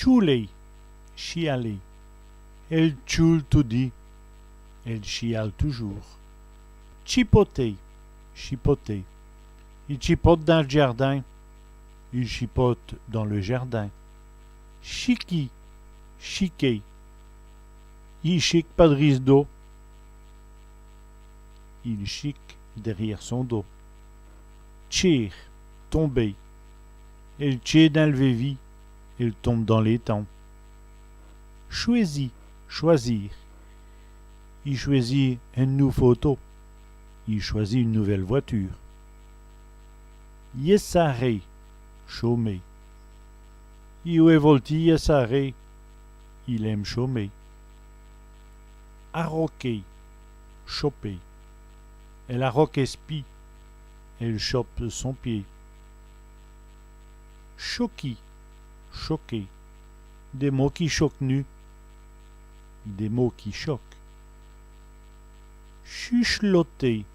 Chouler, chialer. Elle choule tout dit, elle chiale toujours. Chipoter, chipoter. Il chipote dans le jardin, il chipote dans le jardin. Chiqui, chiquer. Il chique pas de risque d'eau. Il chique derrière son dos. Tchir, tomber. Elle tchire dans le vévi, elle tombe dans l'étang. Choisit, choisir. Il choisit un nouveau auto. Il choisit une nouvelle voiture. Yessaré, chômer. Il est volti yessaré. Il aime chômer. Arroquer, choper. Elle arroque espie. Elle chope son pied. Choquis, choquer. Des mots qui choquent nu. Des mots qui choquent. Chuchloter,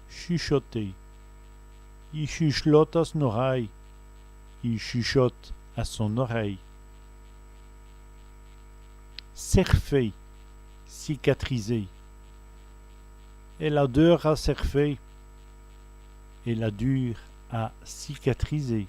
chuchoter. Il chuchote à son oreille. Il chuchote à son oreille. Cerfer, cicatriser. Elle a dur à cerfer. Elle a dur à cicatriser.